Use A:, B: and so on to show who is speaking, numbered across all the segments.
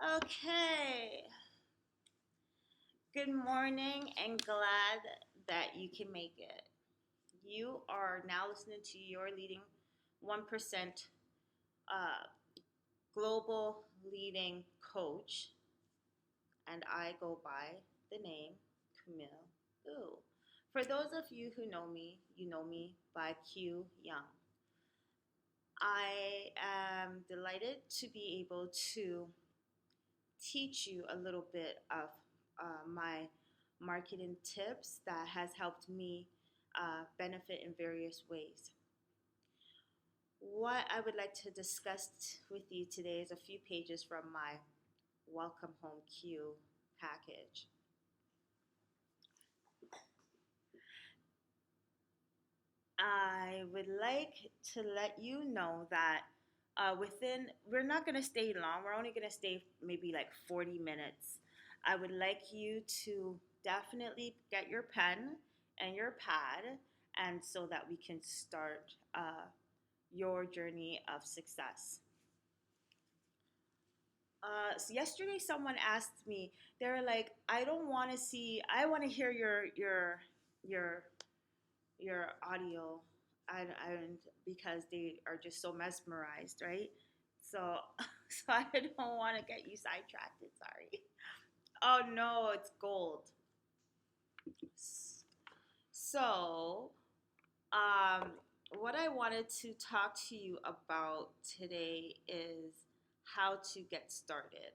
A: Okay. Good morning and glad that you can make it. You are now listening to your leading 1% uh, global leading coach, and I go by the name Camille Ooh. For those of you who know me, you know me by Q Young. I am delighted to be able to teach you a little bit of my marketing tips that has helped me benefit in various ways. What I would like to discuss with you today is a few pages from my Welcome Home Q package. I would like to let you know that we're not going to stay long. We're only going to stay maybe like 40 minutes. I would like you to definitely get your pen and your pad, and so that we can start your journey of success. So yesterday, someone asked me. They were like, "I don't want to see. I want to hear your your audio and because they are just so mesmerized, right? So so I don't want to get you sidetracked. Sorry. Oh no, it's gold. So um, what I wanted to talk to you about today is how to get started.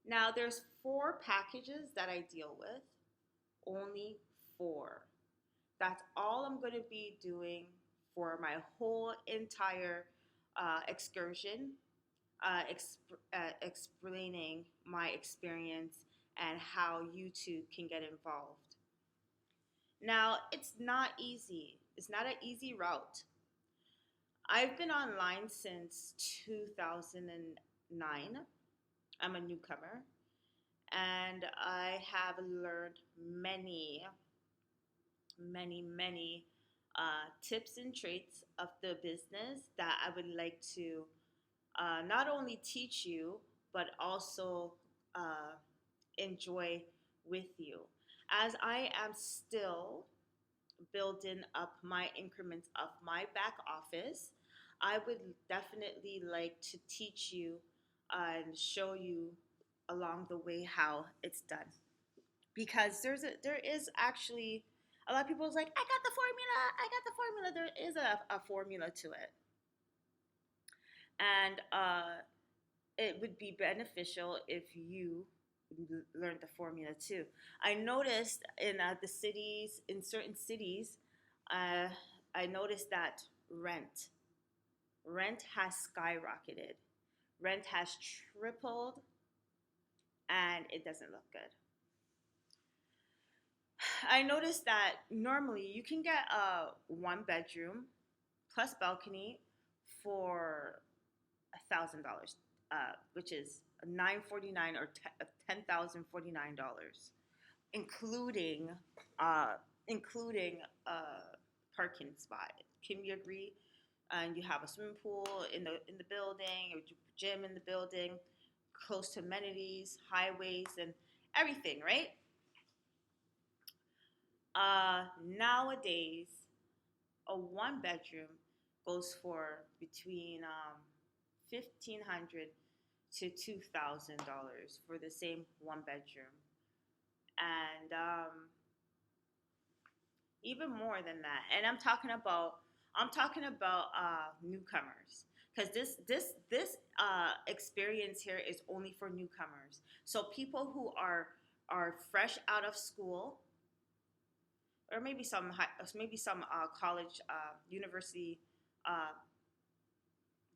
A: Now there's four packages that I deal with, only four. That's all I'm going to be doing for my whole entire excursion, explaining my experience and how you too can get involved. Now, it's not easy. It's not an easy route. I've been online since 2009. I'm a newcomer, and I have learned many tips and traits of the business that I would like to not only teach you, but also uh, enjoy with you. As I am still building up my increments of my back office, I would definitely like to teach you and show you along the way how it's done. Because there is actually a lot of people's like, I got the formula, I got the formula. There is a formula to it. And it would be beneficial if you learned the formula too. I noticed in the cities, in certain cities, uh, I noticed that rent has skyrocketed. Rent has tripled, and it doesn't look good. I noticed that normally you can get a one bedroom plus balcony for $1,000, which is $949 or $10,049, including uh, including a parking spot. Can you agree? And you have a swimming pool in the building, a gym in the building, close to amenities, highways, and everything, right? Nowadays, a one bedroom goes for between 1,500 to $2,000 for the same one bedroom, and even more than that. And I'm talking about newcomers, because this experience here is only for newcomers. So people who are fresh out of school, or maybe some college, university uh,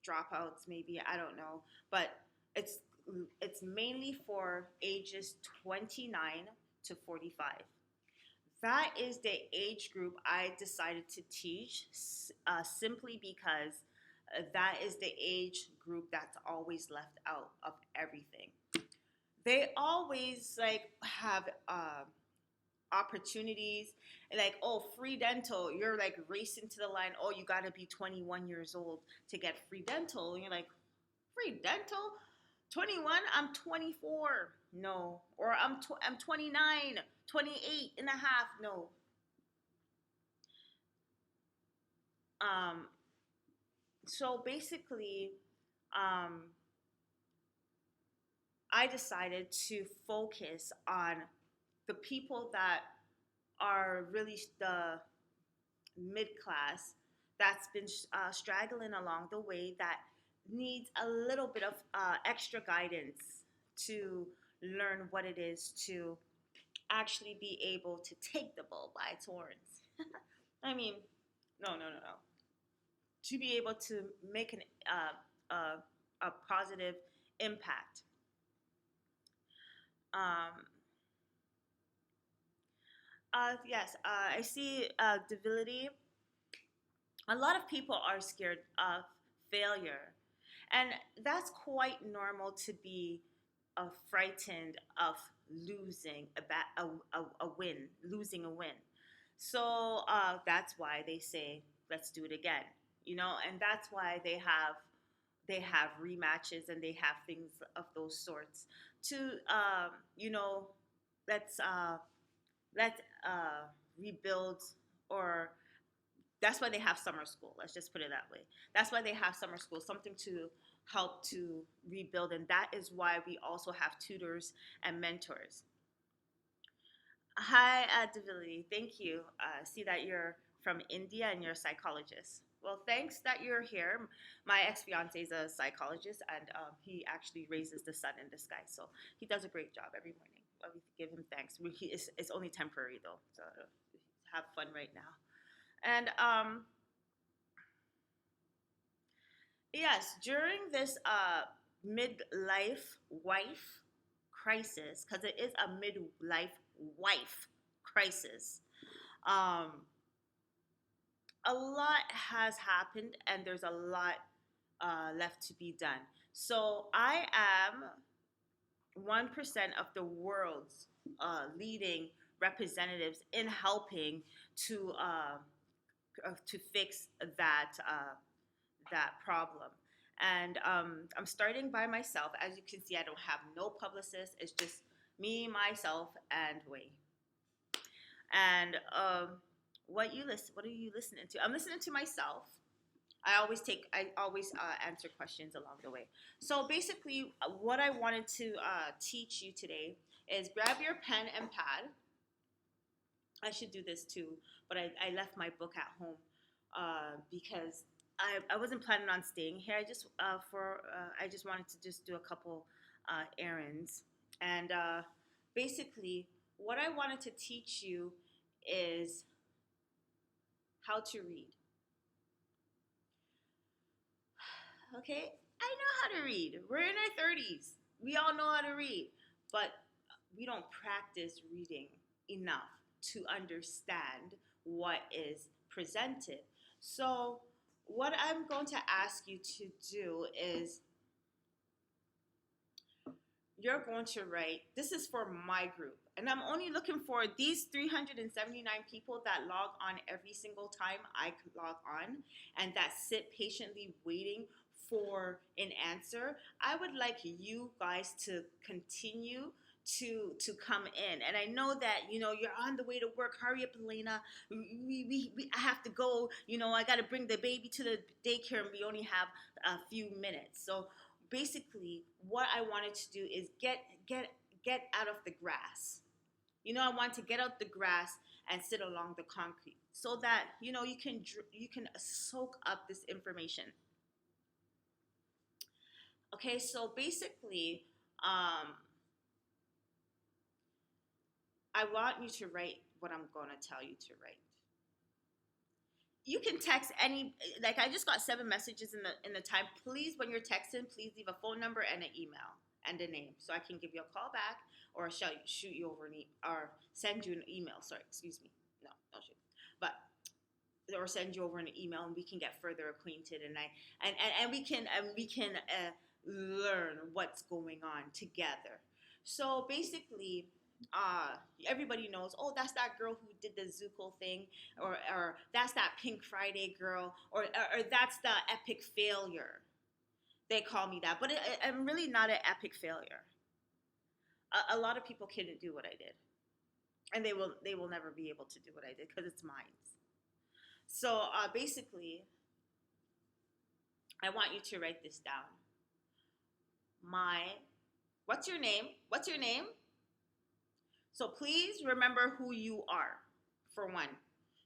A: dropouts, maybe, I don't know, but it's it's mainly for ages 29 to 45. That is the age group I decided to teach, simply because that is the age group that's always left out of everything. They always like have opportunities, like, oh, free dental. You're like racing to the line. Oh, you got to be 21 years old to get free dental. And you're like, free dental? 21, I'm 24. No. Or I'm 29, 28 and a half. No. Um, so basically, um, I decided to focus on the people that are really the mid class that's been straggling along the way that needs a little bit of extra guidance to learn what it is to actually be able to take the bull by its horns. I mean, no, no, no, no. To be able to make a positive impact. Um, yes, I see debility. A lot of people are scared of failure, and that's quite normal to be frightened of losing a win, losing a win. So that's why they say, let's do it again, and that's why they have rematches and they have things of those sorts to let's let's rebuild, or that's why they have summer school. Let's just put it that way. That's why they have summer school, something to help to rebuild, and that is why we also have tutors and mentors. Hi, Divinity. Thank you. See that you're from India and you're a psychologist. Well, thanks that you're here. My ex fiance is a psychologist, and he actually raises the sun in the sky. So he does a great job every morning. We give him thanks. It's only temporary though, so have fun right now. And yes, during this midlife wife crisis, because it is a midlife wife crisis, um, a lot has happened and there's a lot left to be done. So I am 1% of the world's leading representatives in helping to fix that problem. And I'm starting by myself. As you can see, I don't have no publicist. It's just me, myself, and Wei. And what are you listening to? I'm listening to myself. I always answer questions along the way. So basically, what I wanted to teach you today is grab your pen and pad. I should do this too, but I left my book at home because I wasn't planning on staying here. I just wanted to just do a couple errands, and basically, what I wanted to teach you is how to read. Okay, I know how to read. We're in our 30s. We all know how to read, but we don't practice reading enough to understand what is presented. So, what I'm going to ask you to do is you're going to write, this is for my group, and I'm only looking for these 379 people that log on every single time I log on and that sit patiently waiting for an answer. I would like you guys to continue to come in, and I know that you're on the way to work. Hurry up, Elena. I have to go. I got to bring the baby to the daycare, and we only have a few minutes. So basically, what I wanted to do is get out of the grass. I want to get out the grass and sit along the concrete so that you can soak up this information. Okay, so basically, I want you to write what I'm going to tell you to write. You can text any, like, I just got 7 messages in the time. Please, when you're texting, please leave a phone number and an email and a name so I can give you a call back or shoot you over or send you an email. Sorry, excuse me. No shoot. But or send you over an email and we can get further acquainted, and we can learn what's going on together. So basically, everybody knows, oh, that's that girl who did the Zuko thing, or that's that Pink Friday girl, or that's the epic failure. They call me that, but I'm really not an epic failure. A lot of people couldn't do what I did, and they will never be able to do what I did because it's mine. So basically, I want you to write this down. My, what's your name? What's your name? So please remember who you are, for one.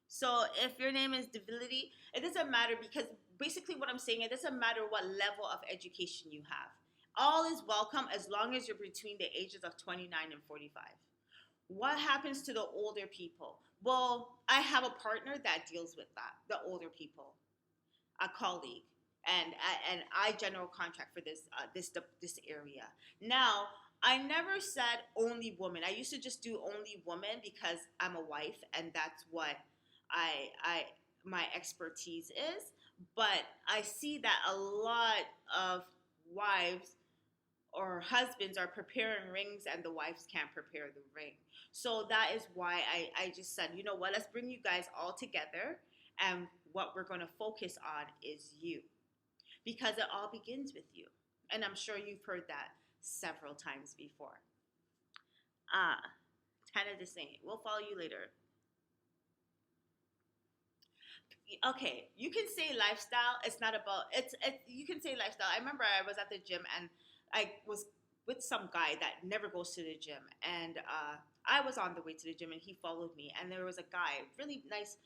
A: So if your name is Divinity, it doesn't matter because basically what I'm saying, it doesn't matter what level of education you have. All is welcome as long as you're between the ages of 29 and 45. What happens to the older people? Well, I have a partner that deals with that, the older people, a colleague, and I general contract for this area. Now, I never said only women. I used to just do only women because I'm a wife and that's what I my expertise is. But I see that a lot of wives or husbands are preparing rings and the wives can't prepare the ring. So that is why I just said, you know what, let's bring you guys all together and what we're going to focus on is you because it all begins with you. And I'm sure you've heard that several times before. Ah, Tana the Saint. We'll follow you later. Okay, you can say lifestyle. It's not about you can say lifestyle. I remember I was at the gym and I was with some guy that never goes to the gym, and I was on the way to the gym, and he followed me, and there was a guy, really nice,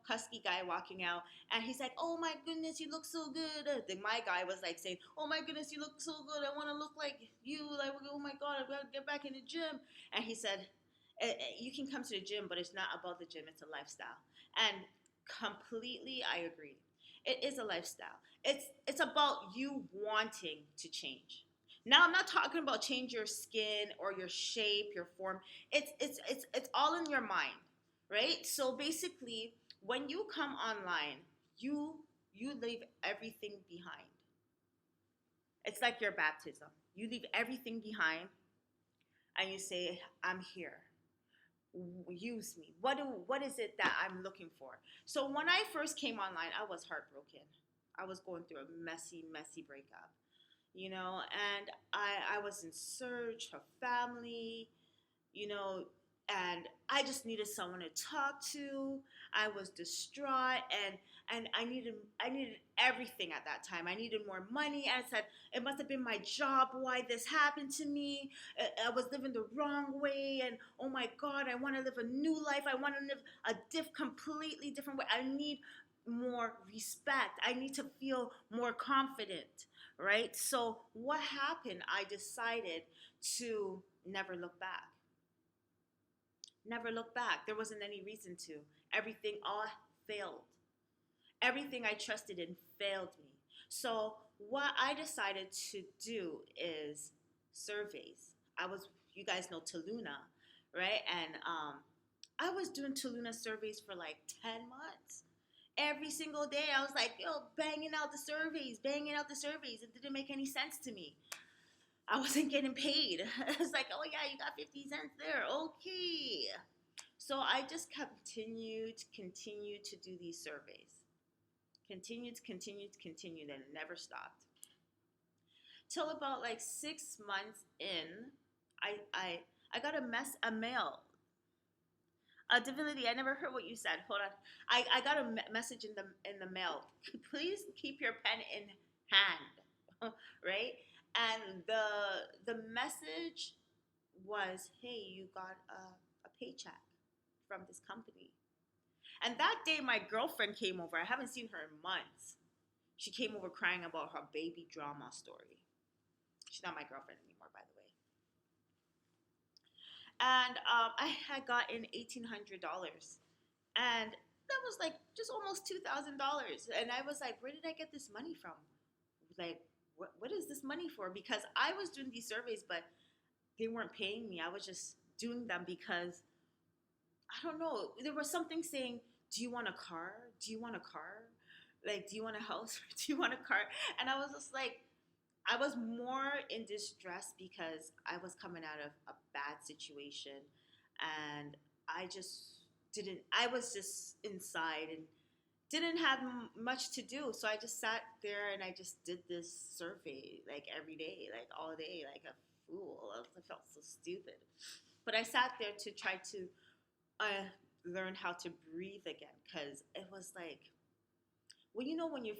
A: husky guy walking out, and he's like, "Oh my goodness, you look so good." Then my guy was like saying, "Oh my goodness, you look so good. I want to look like you. Like, oh my god, I've got to get back in the gym." And he said, "You can come to the gym, but it's not about the gym. It's a lifestyle." And completely, I agree. It is a lifestyle. It's about you wanting to change. Now I'm not talking about change your skin or your shape, your form. It's all in your mind, right? So basically, when you come online, you you leave everything behind. It's like your baptism. You leave everything behind and you say, "I'm here. Use me. What is it that I'm looking for?" So when I first came online, I was heartbroken. I was going through a messy breakup, and I was in search of family, you know, and I just needed someone to talk to. I was distraught and I needed everything at that time. I needed more money. I said it must have been my job why this happened to me. I was living the wrong way and oh my god, I want to live a new life. I want to live a completely different way. I need more respect. I need to feel more confident, right? So what happened? I decided to never look back. Never look back. There wasn't any reason to. Everything all failed. Everything I trusted in failed me. So what I decided to do is surveys. You guys know Taluna, right? And I was doing Taluna surveys for like 10 months. Every single day, I was like, yo, banging out the surveys, banging out the surveys. It didn't make any sense to me. I wasn't getting paid. I was like, oh yeah, you got 50 cents there. Okay. So I just continued to do these surveys. Continued, and it never stopped. Till about like 6 months in, I got a mail. Divinity, I never heard what you said. Hold on. I got a message in the mail. Please keep your pen in hand, right? And the message was, "Hey, you got a paycheck from this company." And that day, my girlfriend came over. I haven't seen her in months. She came over crying about her baby drama story. She's not my girlfriend anymore, by the way. And I had gotten $1,800, and that was like just almost $2,000. And I was like, "Where did I get this money from? Like, what is this money for?" Because I was doing these surveys, but they weren't paying me. I was just doing them because I don't know. There was something saying, "Do you want a car? Do you want a car? Like, do you want a house? Do you want a car?" And I was just like, I was more in distress because I was coming out of a bad situation, and I just didn't. I was just inside, and didn't have much to do, so I just sat there and I just did this survey like every day, like all day, like a fool. I felt so stupid, but I sat there to try to uh, learn how to breathe again, because it was like, well, when your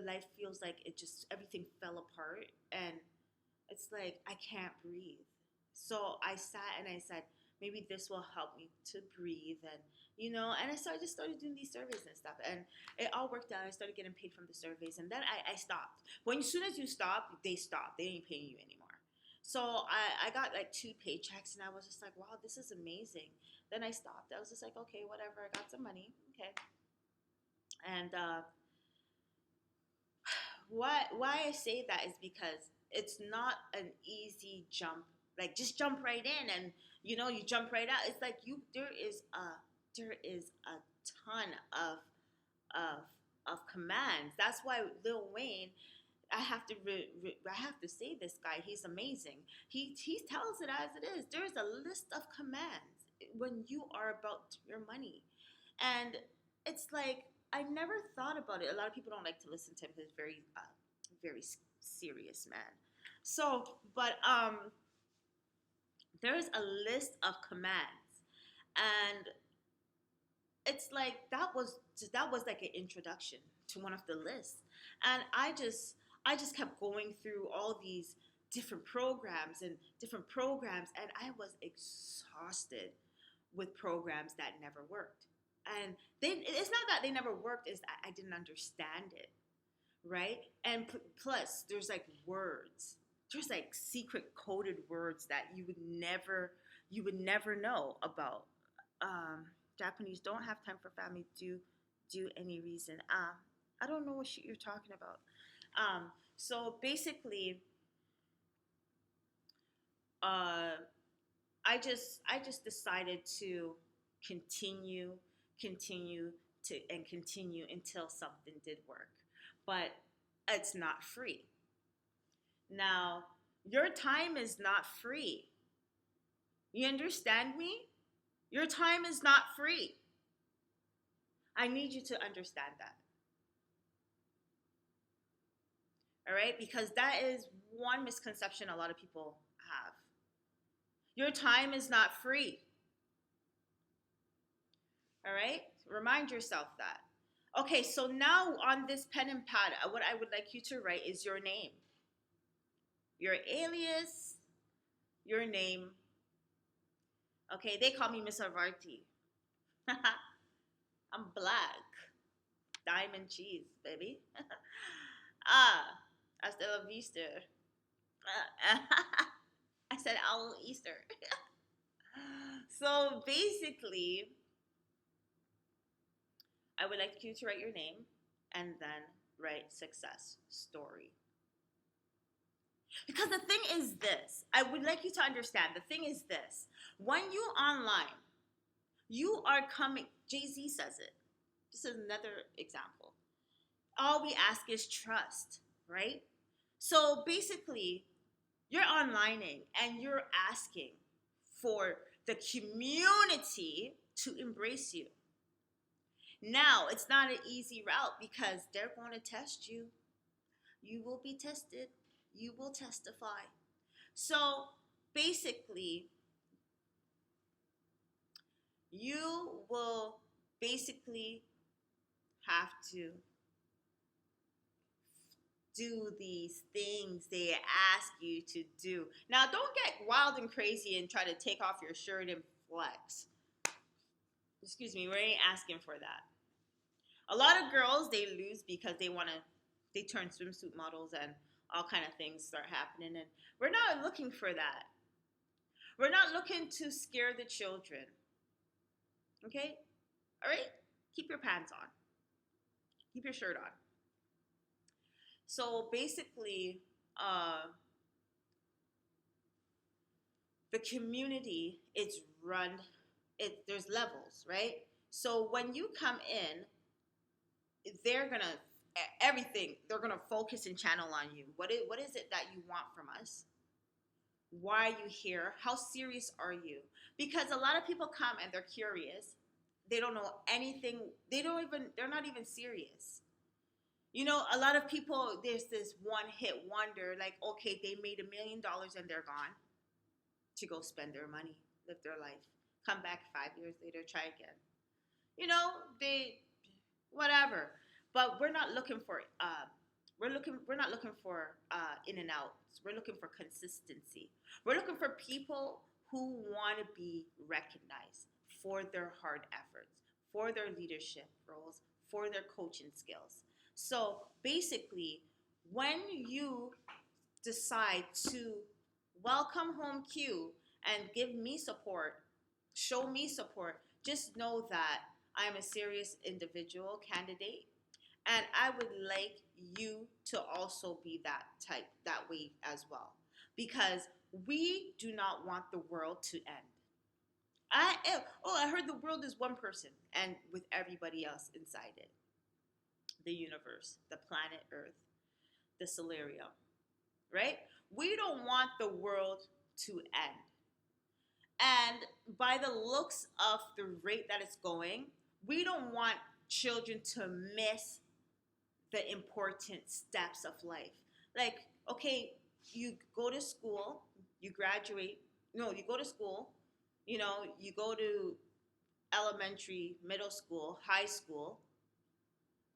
A: life feels like it just everything fell apart, and it's like I can't breathe. So I sat and I said, maybe this will help me to breathe, and I just started doing these surveys and stuff, and it all worked out. I started getting paid from the surveys, and then I stopped. When as soon as you stop, they stop. They ain't paying you anymore. So I got like 2 paychecks, and I was just like, wow, this is amazing. Then I stopped. I was just like, okay, whatever. I got some money. Okay. And why I say that is because it's not an easy jump. Like just jump right in, and you jump right out. It's like there is a ton of of commands. That's why Lil Wayne, I have to say, this guy, he's amazing. He tells it as it is. There's a list of commands when you are about your money, and it's like I never thought about it. A lot of people don't like to listen to him because he's very serious man. So, but there's a list of commands, and it's like that was like an introduction to one of the lists, and I just kept going through all these different programs, and I was exhausted with programs that never worked. And it's not that they never worked, it's that I didn't understand it, right? And plus there's like words, there's like secret coded words that you would never know about. um Japanese don't have time for family due any reason. I don't know what shit you're talking about. So basically, uh I just decided to continue, continue continue until something did work. But it's not free. Now, your time is not free. You understand me? Your time is not free. I need you to understand that. All right? Because that is one misconception a lot of people have. Your time is not free. All right? Remind yourself that. Okay, so now on this pen and pad, what I would like you to write is your name, your alias, your name. Okay, they call me Miss Avarti. I'm black. Diamond cheese, baby. Hasta la vista. I said owl Easter. So basically, I would like you to write your name and then write success story. Because the thing is this, I would like you to understand. The thing is this: when you online, you are coming. Jay-Z says it. This is another example. All we ask is trust, right? So basically, you're onlining and you're asking for the community to embrace you. Now, it's not an easy route because they're going to test you. You will be tested. You will testify. So basically, you will basically have to do these things they ask you to do. Now, don't get wild and crazy and try to take off your shirt and flex. Excuse me, we ain't asking for that. A lot of girls, they lose because they turn swimsuit models, and all kind of things start happening, and we're not looking for that. We're not looking to scare the children. Okay? All right? Keep your pants on. Keep your shirt on. So basically, the community, it's run, there's levels, right? So when you come in, they're gonna everything. They're gonna focus and channel on you. What is it that you want from us? Why are you here? How serious are you? Because a lot of people come and they're curious. They don't know anything. They're not even serious. You know, a lot of people, there's this one hit wonder, like, okay, they made $1 million and they're gone to go spend their money, live their life, come back 5 years later, try again. You know, they, whatever. But we're not looking for in and outs. We're looking for consistency. We're looking for people who want to be recognized for their hard efforts, for their leadership roles, for their coaching skills. So basically, when you decide to welcome home Q and give me support, show me support, just know that I'm a serious individual candidate, and I would like you to also be that type, that way as well, because we do not want the world to end. I heard the world is one person, and with everybody else inside it, the universe, the planet Earth, the solarium, right? We don't want the world to end. And by the looks of the rate that it's going, we don't want children to miss the important steps of life. Like, okay, you go to school, you graduate. No, you go to school, you go to elementary, middle school, high school,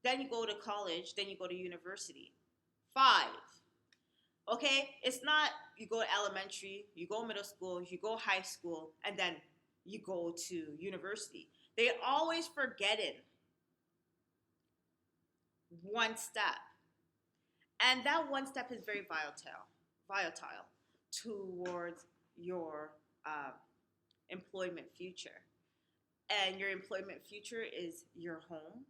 A: then you go to college, then you go to university. Five. Okay? It's not you go to elementary, you go middle school, you go high school, and then you go to university. They always forgetting one step. And that one step is very volatile towards your employment future. And your employment future is your home,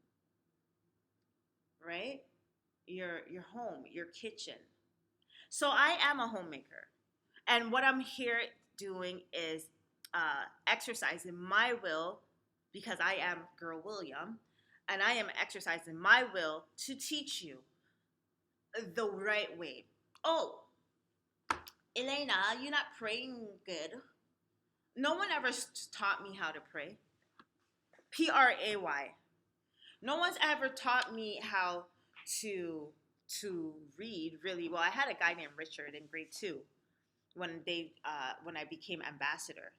A: right? Your home, your kitchen. So I am a homemaker. And what I'm here doing is exercising my will, because I am Girl William, and I am exercising my will to teach you the right way. Oh, Elena, you're not praying good. No one ever taught me how to pray. Pray. No one's ever taught me how to read really well. I had a guy named Richard in grade 2 when I became ambassador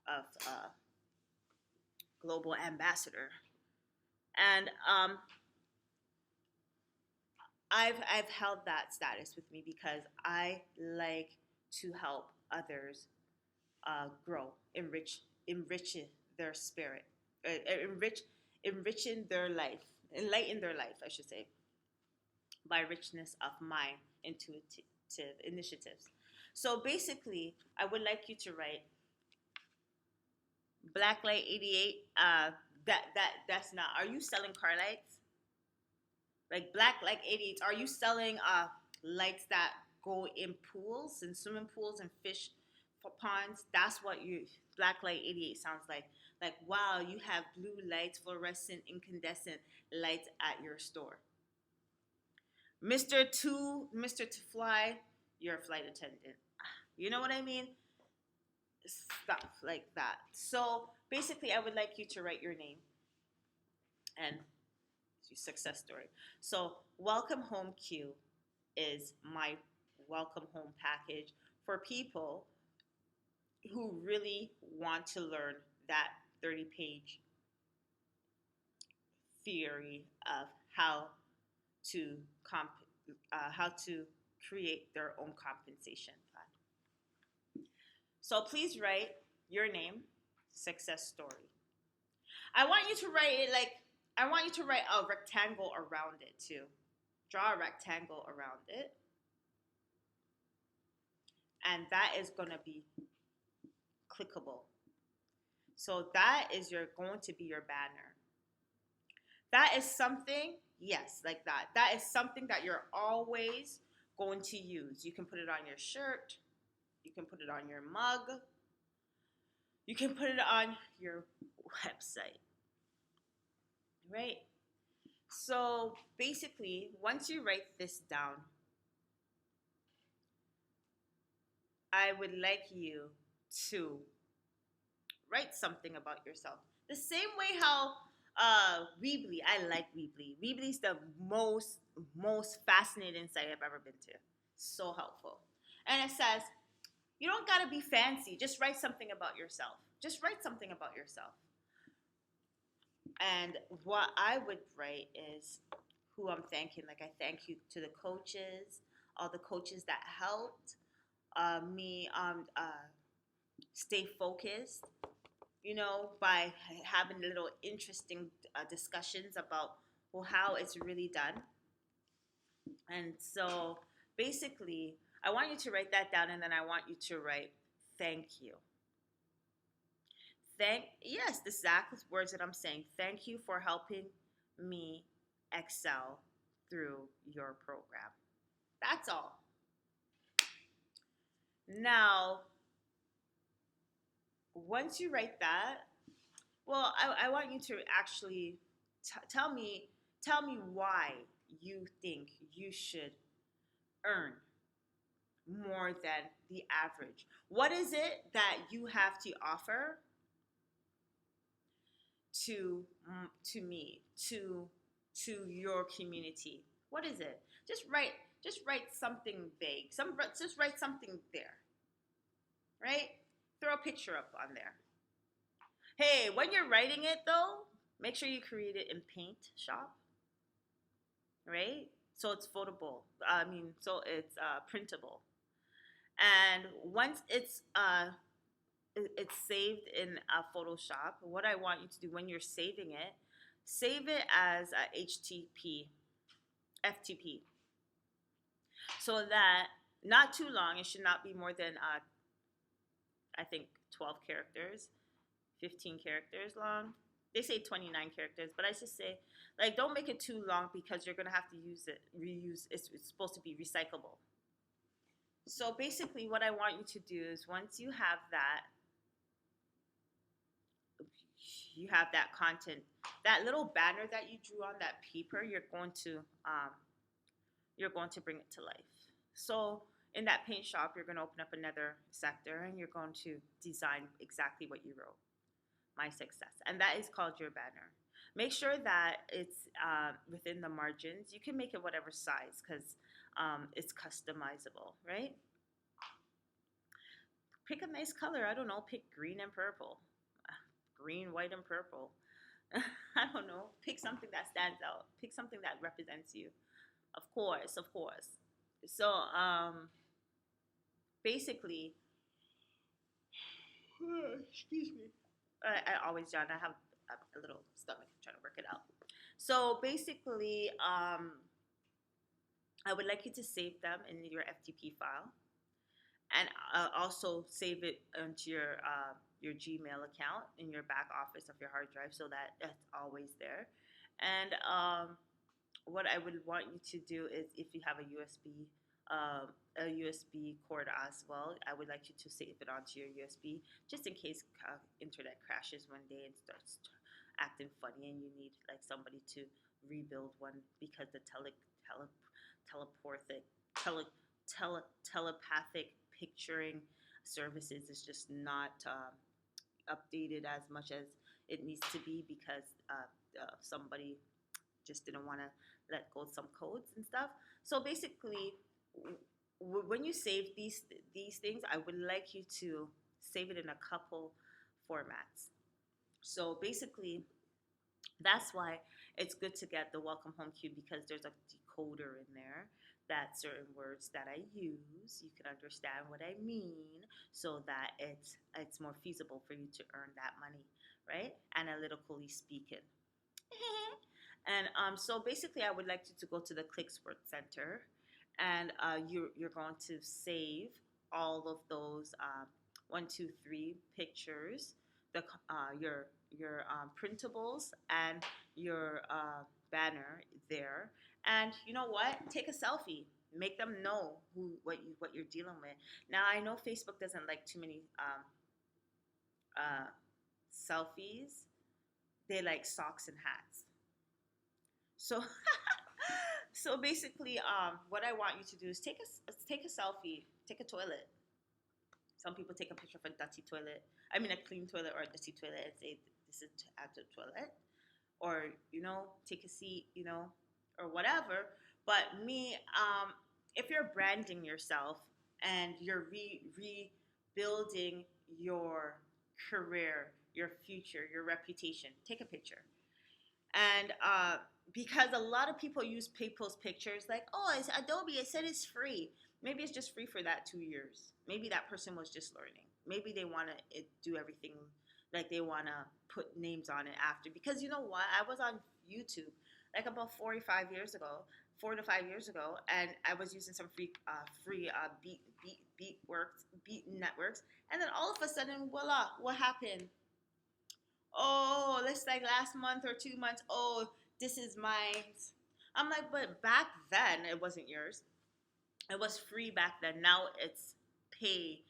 A: of global ambassador, and I've held that status with me because I like to help others grow, enrich their spirit, enriching their life, enlighten their life, I should say, by richness of my intuitive initiatives. So basically, I would like you to write Blacklight 88. That's not. Are you selling car lights? Like Blacklight 88. Are you selling lights that go in pools and swimming pools and fish ponds? That's what you Blacklight 88 sounds like. Like, wow, you have blue lights, fluorescent, incandescent lights at your store. Mr. To Fly, you're a flight attendant. You know what I mean? Stuff like that. So basically, I would like you to write your name and your success story. So, Welcome Home Q is my welcome home package for people who really want to learn that 30-page theory of to how to create their own compensation plan. So please write your name, success story. I want you to write a rectangle around it too. Draw a rectangle around it. And that is going to be clickable. So that is going to be your banner. That is something, yes, like that. That is something that you're always going to use. You can put it on your shirt. You can put it on your mug. You can put it on your website. Right? So basically, once you write this down, I would like you to write something about yourself. The same way how Weebly, I like Weebly. Weebly's the most fascinating site I've ever been to. So helpful. And it says, you don't gotta be fancy. Just write something about yourself. Just write something about yourself. And what I would write is who I'm thanking. Like I thank you to the coaches, all the coaches that helped me stay focused. By having little interesting discussions about well how it's really done. And so basically, I want you to write that down, and then I want you to write thank you. Yes, the exact words that I'm saying. Thank you for helping me excel through your program. That's all. Now, once you write that, well, I want you to actually tell me why you think you should earn more than the average. What is it that you have to offer to to me, to your community? What is it? Just write something vague. Just write something there, right? Throw a picture up on there. Hey, when you're writing it though, make sure you create it in Paint Shop, right? So it's photable. So it's printable. And once it's saved in Photoshop, what I want you to do when you're saving it, save it as a HTTP, FTP, so that not too long. It should not be more than I think 12 characters, 15 characters long. They say 29 characters, but I just say like don't make it too long because you're gonna have to reuse. It's supposed to be recyclable. So basically, what I want you to do is once you have that content, that little banner that you drew on that paper, you're going to bring it to life. So in that paint shop, you're going to open up another sector and you're going to design exactly what you wrote, my success, and that is called your banner. Make sure that it's within the margins. You can make it whatever size because it's customizable, right? Pick a nice color. I don't know. Pick green and purple. Green, white, and purple. I don't know. Pick something that stands out. Pick something that represents you. Of course, of course. So, basically, excuse me. I always yawn. I have a little stomach. I'm trying to work it out. So basically, I would like you to save them in your FTP file, and also save it into your Gmail account in your back office of your hard drive so that it's always there. And what I would want you to do is if you have a USB cord as well, I would like you to save it onto your USB just in case internet crashes one day and starts acting funny and you need like somebody to rebuild one because the teleporthic telepathic picturing services is just not updated as much as it needs to be because somebody just didn't want to let go of some codes and stuff. So basically, when you save these things, I would like you to save it in a couple formats. So basically, that's why it's good to get the welcome home cue because there's a decoder in there that certain words that I use you can understand what I mean so that it's more feasible for you to earn that money, right? Analytically speaking. And so basically, I would like you to go to the ClickSport Center, and you're going to save all of those 1, 2, 3 pictures, the your printables and your banner there. And you know what? Take a selfie. Make them know what you're dealing with. Now I know Facebook doesn't like too many selfies. They like socks and hats. So so basically, what I want you to do is take a selfie, take a toilet. Some people take a picture of a dirty toilet. I mean, a clean toilet or a dirty toilet and say this is at the toilet, or take a seat, or whatever. But me, if you're branding yourself and you're rebuilding your career, your future, your reputation, take a picture. And because a lot of people use people's pictures like, oh, it's Adobe, it said it's free. Maybe it's just free for that 2 years. Maybe that person was just learning. Maybe they want to do everything, like they want to put names on it after. Because you know what? I was on YouTube like about 45 years ago, 4 to 5 years ago, and I was using some free beat networks, and then all of a sudden, voila, what happened? Oh, it's like last month or 2 months. Oh, this is mine. I'm like, but back then it wasn't yours. It was free back then. Now it's pay.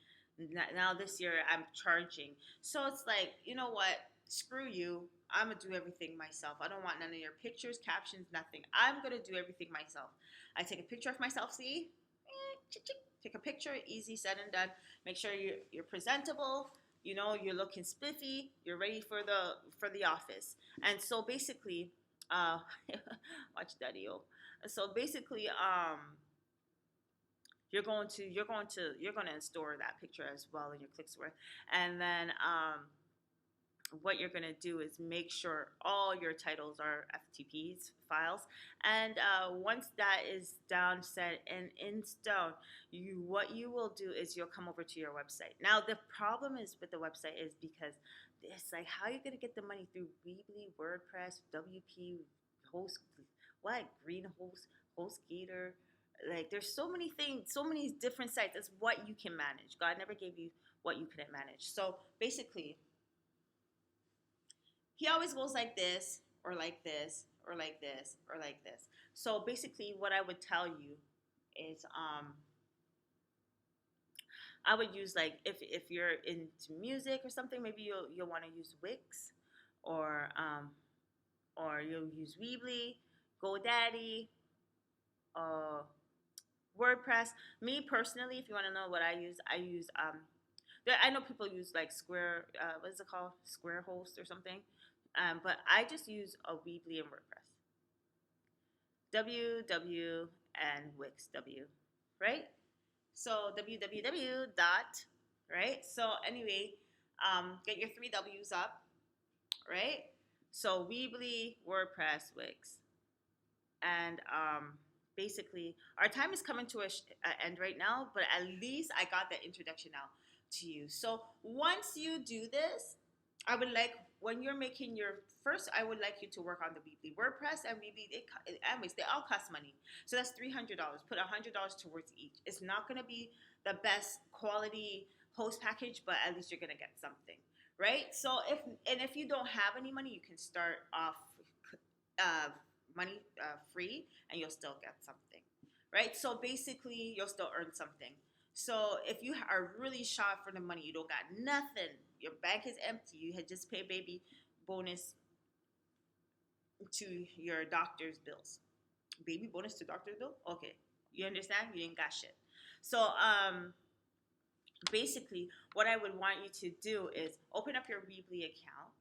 A: Now this year I'm charging. So it's like, you know what? Screw you. I'm gonna do everything myself. I don't want none of your pictures, captions, nothing. I'm gonna do everything myself. I take a picture of myself. See, take a picture. Easy said and done. Make sure you're presentable. You're looking spiffy. You're ready for the office. And so basically, watch Daddy O. So basically, you're going to store that picture as well in your ClickSware, and then what you're going to do is make sure all your titles are FTPs files, and once that is down, set, and in stone, what you will do is you'll come over to your website. Now the problem is with the website is because it's like, how are you going to get the money through Weebly, WordPress, WP, Host, what, Green Host, HostGator? Like, there's so many things, so many different sites. It's what you can manage. God never gave you what you couldn't manage. So basically, he always goes like this, or like this, or like this, or like this. So basically, what I would tell you is, I would use, like, if you're into music or something, maybe you'll want to use Wix, or you'll use Weebly, GoDaddy, uh, WordPress. Me personally, if you want to know what I use, I know people use like Square, what is it called? Square Host or something. But I just use a Weebly and WordPress. WW and Wix W, right? So www dot, right? So anyway, get your three W's up, right? So Weebly, WordPress, Wix, and basically our time is coming to an end right now. But at least I got the introduction now to you. So once you do this, I would like, when you're making your first, I would like you to work on the Weebly. WordPress and Weebly, anyways, they all cost money. So that's $300. Put $100 towards each. It's not going to be the best quality host package, but at least you're going to get something, right? So if you don't have any money, you can start off money free, and you'll still get something, right? So basically, you'll still earn something. So if you are really shot for the money, you don't got nothing, your bank is empty, you had just paid baby bonus to your doctor's bills. Baby bonus to doctor's bill? Okay. You understand? You didn't got shit. So basically, what I would want you to do is open up your Weebly account.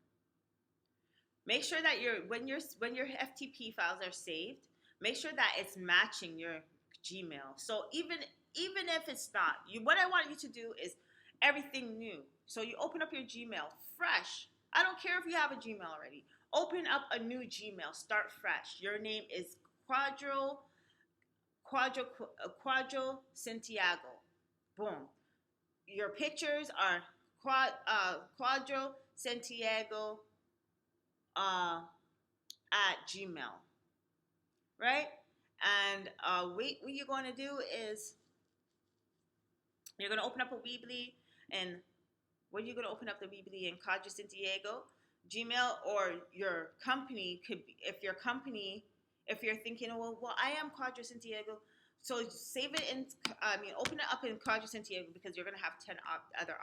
A: Make sure that when your FTP files are saved, make sure that it's matching your Gmail. So even if it's not, what I want you to do is everything new. So you open up your Gmail fresh. I don't care if you have a Gmail already. Open up a new Gmail. Start fresh. Your name is Quadro Santiago. Boom. Your pictures are Quadro Santiago at Gmail, right? And what you're going to do is you're going to open up a Weebly, and when you're going to open up the Weebly in Quadro Santiago Gmail, or your company could be, if you're thinking, well, I am Quadro Santiago, so save it in, open it up in Quadro Santiago, because you're going to have 10 other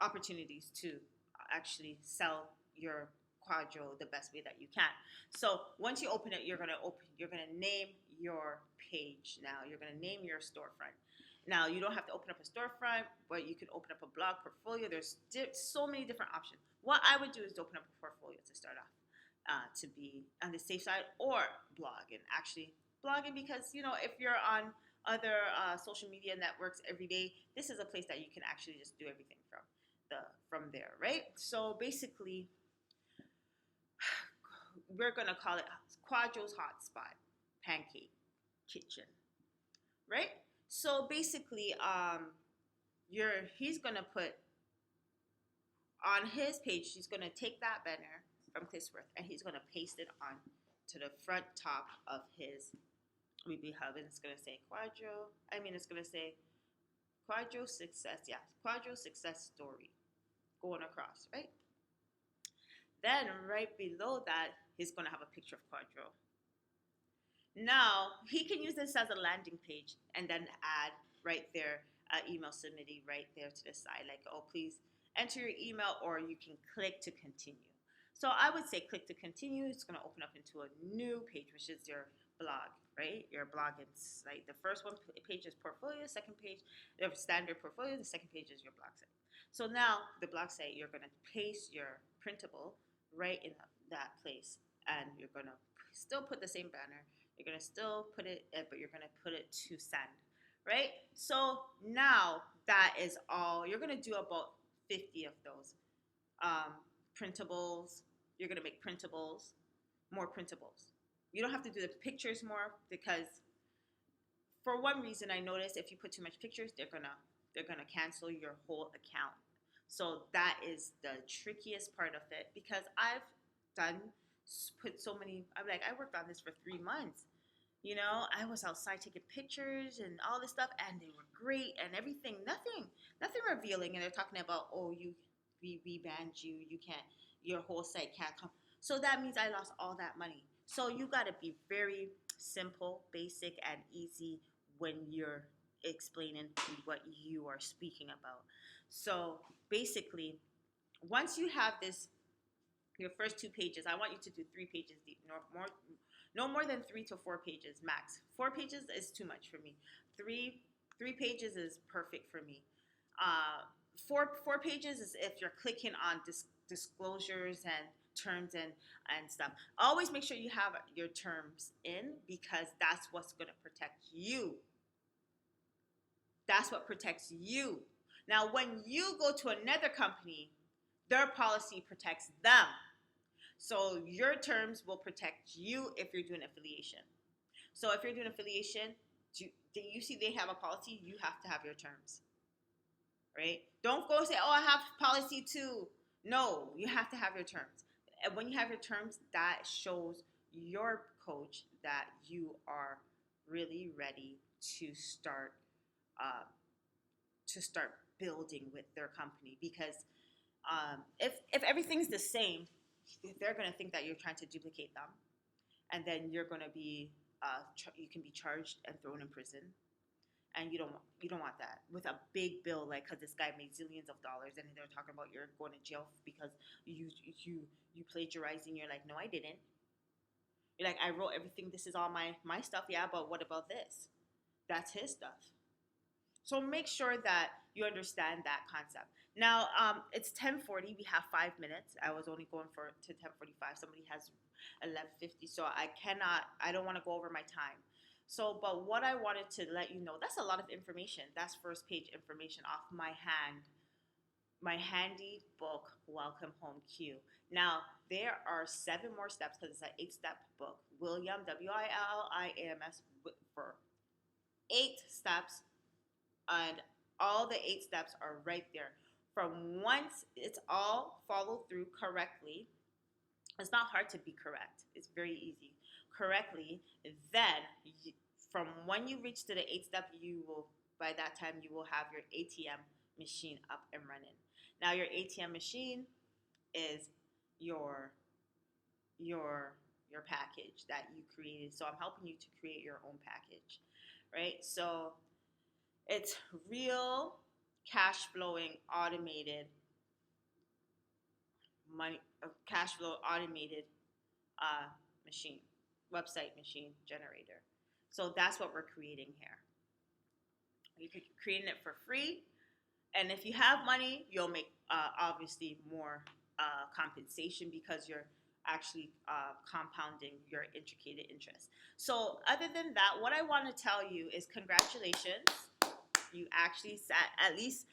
A: opportunities to actually sell your Quadro the best way that you can. So once you open it, you're gonna name your page. Now you're gonna name your storefront. Now, you don't have to open up a storefront, but you can open up a blog portfolio. There's so many different options. What I would do is open up a portfolio to start off, to be on the safe side, or blog. And actually blogging, because if you're on other social media networks every day, this is a place that you can actually just do everything from there, right? So basically, we're gonna call it Quadro's Hotspot Pancake Kitchen, right? So basically, he's gonna put on his page. He's gonna take that banner from Cliffsworth and he's gonna paste it on to the front top of his Weebly Hub, and it's gonna say Quadro. It's gonna say Quadro Success. Yeah, Quadro Success Story going across, right? Then right below that, he's gonna have a picture of Quadro. Now he can use this as a landing page and then add right there email submittee right there to the side, like, oh, please enter your email, or you can click to continue. So I would say click to continue. It's going to open up into a new page, which is your blog, right? Your blogging site. The first page is portfolio. Second page, the standard portfolio. The second page is your blog site. So now the blog site, you're going to paste your printable right in that place, and you're going to still put the same banner. You're going to still put it, but you're going to put it to send, right? So now that is all. You're going to do about 50 of those printables. You're going to make printables, more printables. You don't have to do the pictures more, because for one reason I noticed, if you put too much pictures, they're going to cancel your whole account. So that is the trickiest part of it, because I've put so many. I worked on this for 3 months. I was outside taking pictures and all this stuff, and they were great and everything. Nothing revealing. And they're talking about, oh, we banned you. You can't. Your whole site can't come. So that means I lost all that money. So you got to be very simple, basic, and easy when you're explaining what you are speaking about. So basically, once you have your first 2 pages, I want you to do 3 pages deep. No more than 3 to 4 pages max. 4 pages is too much for me. Three pages is perfect for me. Four pages is if you're clicking on disclosures and terms and stuff. Always make sure you have your terms in, because that's what's going to protect you. That's what protects you. Now, when you go to another company, their policy protects them. So your terms will protect you if you're doing affiliation. So if you're doing affiliation, you see they have a policy, you have to have your terms, right? Don't go say, oh, I have policy too. No, you have to have your terms. And when you have your terms, that shows your coach that you are really ready to start building with their company. Because if everything's the same, they're going to think that you're trying to duplicate them, and then you're going to be you can be charged and thrown in prison, and you don't want that with a big bill, like, because this guy made zillions of dollars, and they're talking about you're going to jail because you plagiarizing. You're like, no, I didn't. You're like, I wrote everything. This is all my stuff. Yeah, but what about this? That's his stuff. So make sure that you understand that concept. Now, it's 10:40. We have 5 minutes. I was only going to 10:45. Somebody has 11:50, so I don't want to go over my time. So, but what I wanted to let you know, that's a lot of information. That's first page information off my handy book, Welcome Home Q. Now, there are 7 more steps, because it's an 8-step book. William, WILLIAMS, for 8 steps. And all the 8 steps are right there. From once it's all followed through correctly, it's not hard to be correct. It's very easy. Correctly, then from when you reach to the 8th step, by that time you will have your ATM machine up and running. Now your ATM machine is your package that you created. So I'm helping you to create your own package, right? So it's real cash flowing automated machine, website machine generator. So that's what we're creating here. You could create it for free, and if you have money, you'll make obviously more compensation because you're actually compounding your intricate interest. So, other than that, what I want to tell you is congratulations. You actually sat at least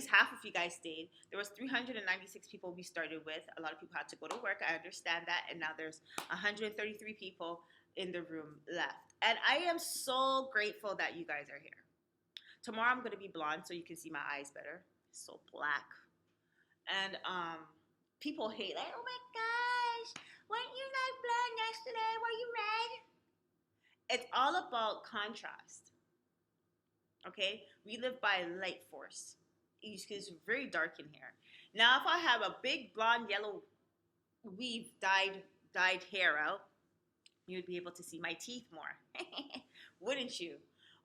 A: half of you guys stayed. There was 396 people we started with. A lot of people had to go to work. I understand that, and now there's 133 people in the room left. And I am so grateful that you guys are here. Tomorrow I'm gonna be blonde so you can see my eyes better. So black. And people hate like, oh my gosh, weren't you like blonde yesterday? Were you red? It's all about contrast. Okay? We live by light force. It's very dark in here. Now if I have a big blonde yellow weave dyed hair out, you'd be able to see my teeth more. Wouldn't you?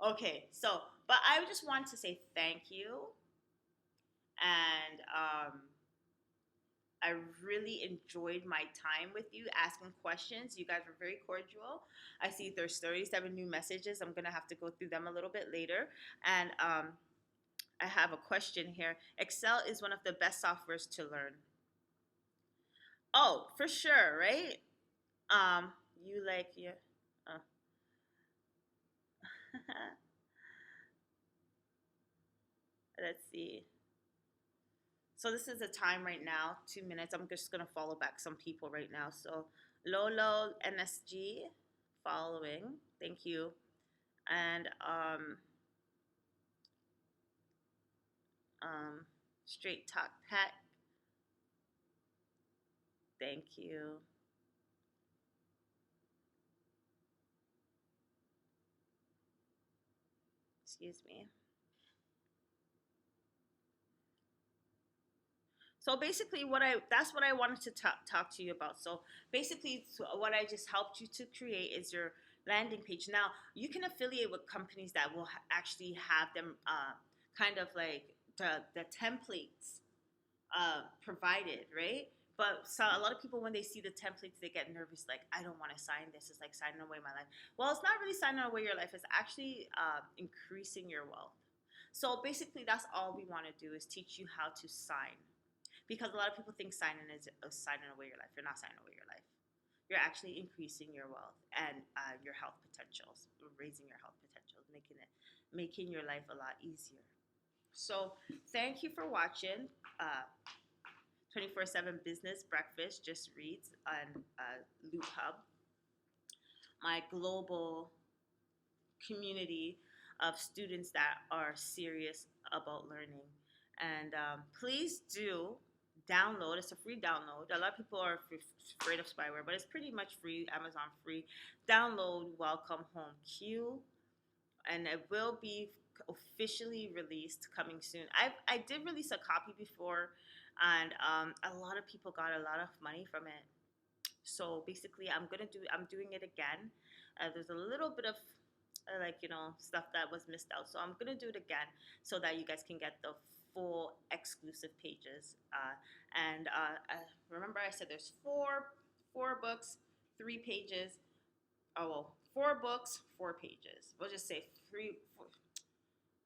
A: Okay, so but I just want to say thank you, and I really enjoyed my time with you asking questions. You guys were very cordial. I see there's 37 new messages. I'm gonna have to go through them a little bit later. And I have a question here. Excel is one of the best softwares to learn. Oh, for sure, right? You like your. Uh. Let's see. So this is the time right now, 2 minutes. I'm just gonna follow back some people right now. So Lolo NSG following. Thank you. And Straight Talk Pet. Thank you. Excuse me. So basically, that's what I wanted to talk to you about. So basically, what I just helped you to create is your landing page. Now you can affiliate with companies that will actually have them kind of like the templates provided, right? But so a lot of people, when they see the templates, they get nervous. Like, I don't want to sign this. It's like signing away my life. Well, it's not really signing away your life. It's actually increasing your wealth. So basically, that's all we want to do is teach you how to sign. Because a lot of people think signing is signing away your life. You're not signing away your life. You're actually increasing your wealth and your health potentials, raising your health potentials, making your life a lot easier. So thank you for watching 24/7 Business Breakfast Just Reads on Loop Hub, my global community of students that are serious about learning. And please do download. It's a free download. A lot of people are afraid of spyware, but it's pretty much free. Amazon free. Download Welcome Home Q, and it will be officially released coming soon. I did release a copy before, and a lot of people got a lot of money from it. So basically, I'm doing it again. There's a little bit of stuff that was missed out, so I'm gonna do it again so that you guys can get the full exclusive pages. And remember, I said there's four books, 3 pages. Oh well, 4 books, 4 pages. We'll just say three,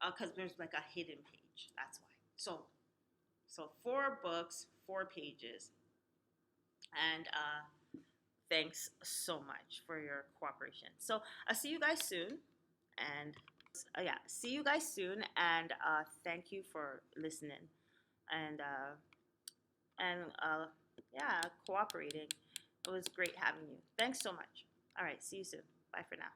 A: because there's like a hidden page. That's why. So 4 books, 4 pages, and thanks so much for your cooperation. So I'll see you guys soon, and see you guys soon, and thank you for listening, and cooperating. It was great having you. Thanks so much. All right, see you soon. Bye for now.